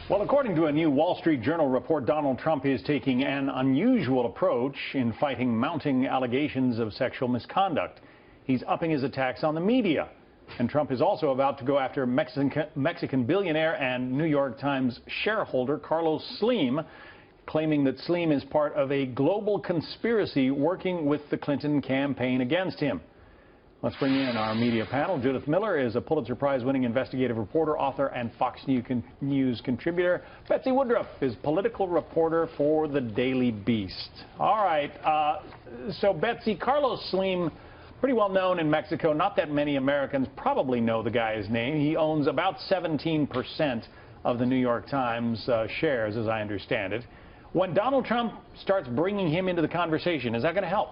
Well, according to a new Wall Street Journal report, Donald Trump is taking an unusual approach in fighting mounting allegations of sexual misconduct. He's upping his attacks on the media. And Trump is also about to go after Mexican billionaire and New York Times shareholder Carlos Slim, claiming that Slim is part of a global conspiracy working with the Clinton campaign against him. Let's bring in our media panel. Judith Miller is a Pulitzer Prize-winning investigative reporter, author, and Fox News contributor. Betsy Woodruff is political reporter for the Daily Beast. All right, so Betsy, Carlos Slim, pretty well known in Mexico. Not that many Americans probably know the guy's name. He owns about 17% of the New York Times shares, as I understand it. When Donald Trump starts bringing him into the conversation, is that going to help?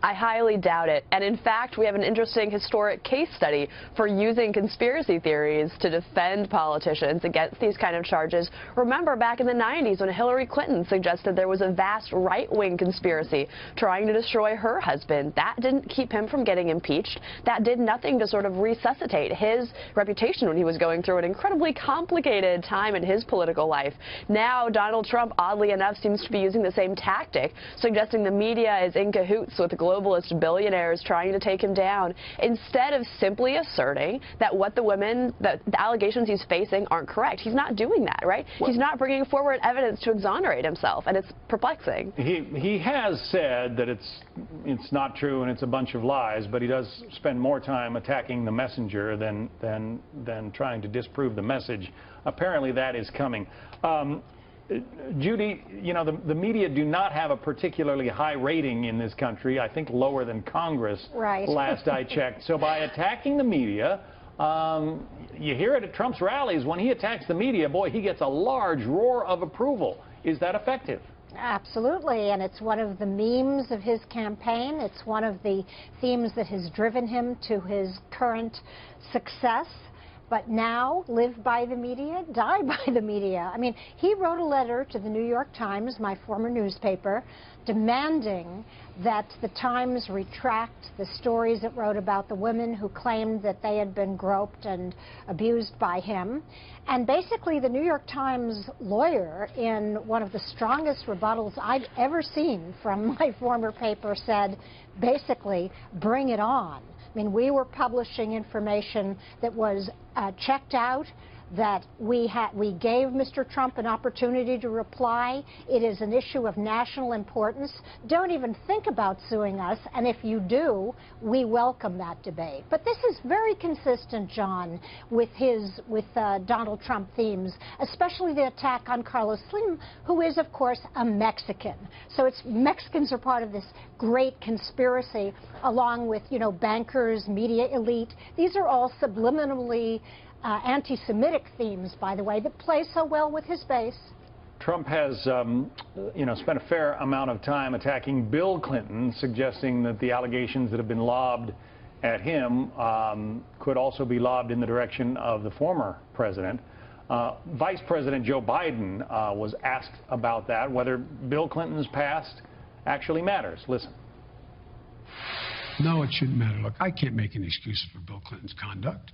I highly doubt it. And in fact, we have an interesting historic case study for using conspiracy theories to defend politicians against these kind of charges. Remember back in the 90s when Hillary Clinton suggested there was a vast right-wing conspiracy trying to destroy her husband. That didn't keep him from getting impeached. That did nothing to sort of resuscitate his reputation when he was going through an incredibly complicated time in his political life. Now, Donald Trump, oddly enough, seems to be using the same tactic, suggesting the media is in cahoots with globalist billionaires trying to take him down, instead of simply asserting that the allegations he's facing aren't correct. He's not doing that, right? Well, he's not bringing forward evidence to exonerate himself, and it's perplexing. He has said that it's not true and it's a bunch of lies, but he does spend more time attacking the messenger than trying to disprove the message. Apparently that is coming. Judy, you know, the media do not have a particularly high rating in this country, I think lower than Congress, right. Last I checked. So by attacking the media, you hear it at Trump's rallies, when he attacks the media, boy, he gets a large roar of approval. Is that effective? Absolutely, and it's one of the memes of his campaign. It's one of the themes that has driven him to his current success. But now, live by the media, die by the media. I mean, he wrote a letter to the New York Times, my former newspaper, demanding that the Times retract the stories it wrote about the women who claimed that they had been groped and abused by him. And basically, the New York Times lawyer, in one of the strongest rebuttals I'd ever seen from my former paper, said, basically, bring it on. I mean, we were publishing information that was checked out, that we gave Mr. Trump an opportunity to reply. It is an issue of national importance. Don't even think about suing us, and if you do, we welcome that debate. But this is very consistent, John, with Donald Trump themes, especially the attack on Carlos Slim, who is, of course, a Mexican. So Mexicans are part of this great conspiracy, along with, you know, bankers, media elite. These are all subliminally anti-Semitic themes, by the way, that play so well with his base. Trump has, spent a fair amount of time attacking Bill Clinton, suggesting that the allegations that have been lobbed at him could also be lobbed in the direction of the former president. Vice President Joe Biden was asked about that, whether Bill Clinton's past actually matters. Listen. No, it shouldn't matter. Look, I can't make any excuses for Bill Clinton's conduct.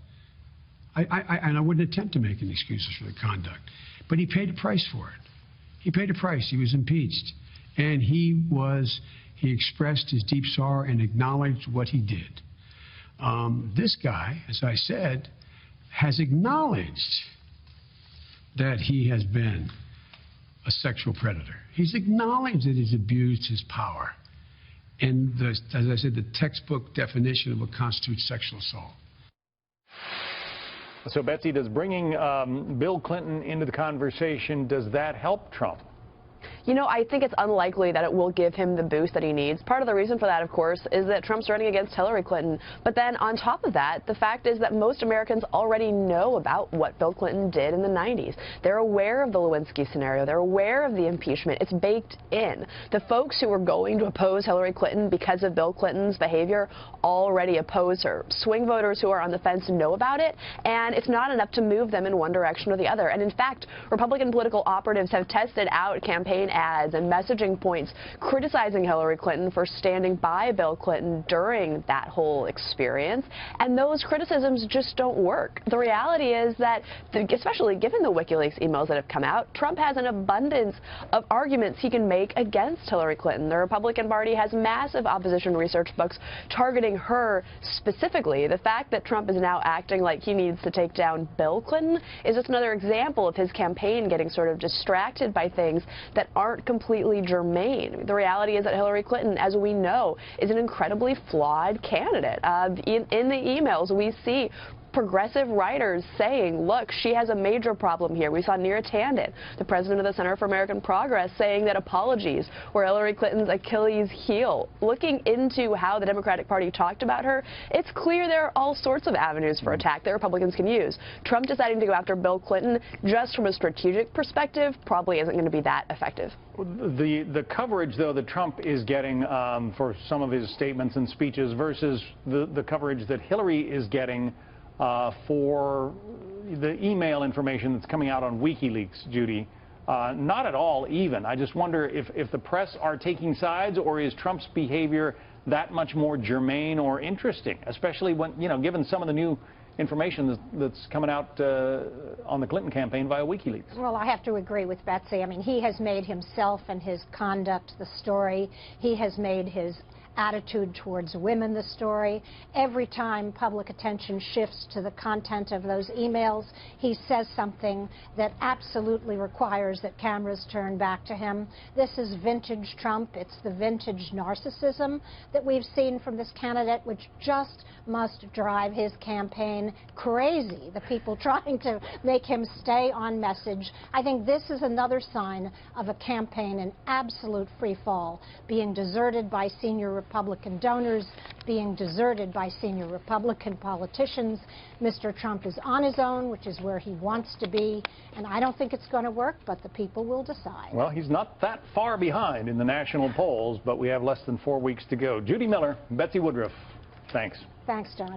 And I wouldn't attempt to make any excuses for the conduct. But he paid a price for it. He paid a price. He was impeached. And he expressed his deep sorrow and acknowledged what he did. This guy, as I said, has acknowledged that he has been a sexual predator. He's acknowledged that he's abused his power. And as I said, the textbook definition of what constitutes sexual assault. So, Betsy, does bringing Bill Clinton into the conversation, does that help Trump? You know, I think it's unlikely that it will give him the boost that he needs. Part of the reason for that, of course, is that Trump's running against Hillary Clinton. But then on top of that, the fact is that most Americans already know about what Bill Clinton did in the 90s. They're aware of the Lewinsky scenario. They're aware of the impeachment. It's baked in. The folks who are going to oppose Hillary Clinton because of Bill Clinton's behavior already oppose her. Swing voters who are on the fence know about it, and it's not enough to move them in one direction or the other. And in fact, Republican political operatives have tested out campaign ads and messaging points criticizing Hillary Clinton for standing by Bill Clinton during that whole experience. And those criticisms just don't work. The reality is that, especially given the WikiLeaks emails that have come out, Trump has an abundance of arguments he can make against Hillary Clinton. The Republican Party has massive opposition research books targeting her specifically. The fact that Trump is now acting like he needs to take down Bill Clinton is just another example of his campaign getting sort of distracted by things that aren't completely germane. The reality is that Hillary Clinton, as we know, is an incredibly flawed candidate. In the emails, we see progressive writers saying, look, she has a major problem here. We saw Neera Tanden, the president of the Center for American Progress, saying that apologies were Hillary Clinton's Achilles heel. Looking into how the Democratic Party talked about her, it's clear there are all sorts of avenues for attack that Republicans can use. Trump deciding to go after Bill Clinton, just from a strategic perspective, probably isn't going to be that effective. The coverage, though, that Trump is getting for some of his statements and speeches versus the coverage that Hillary is getting for the email information that's coming out on WikiLeaks, Judy, not at all even. I just wonder if the press are taking sides, or is Trump's behavior that much more germane or interesting, especially when, given some of the new information that's coming out on the Clinton campaign via WikiLeaks. Well, I have to agree with Betsy. I mean, he has made himself and his conduct the story. He has made his attitude towards women the story. Every time public attention shifts to the content of those emails, he says something that absolutely requires that cameras turn back to him. This is vintage Trump. It's the vintage narcissism that we've seen from this candidate, which just must drive his campaign crazy. The people trying to make him stay on message. I think this is another sign of a campaign in absolute free fall, being deserted by senior Republican donors, being deserted by senior Republican politicians. Mr. Trump is on his own, which is where he wants to be, and I don't think it's going to work, but the people will decide. Well, he's not that far behind in the national polls, but we have less than 4 weeks to go. Judy Miller, Betsy Woodruff, thanks. Thanks, John.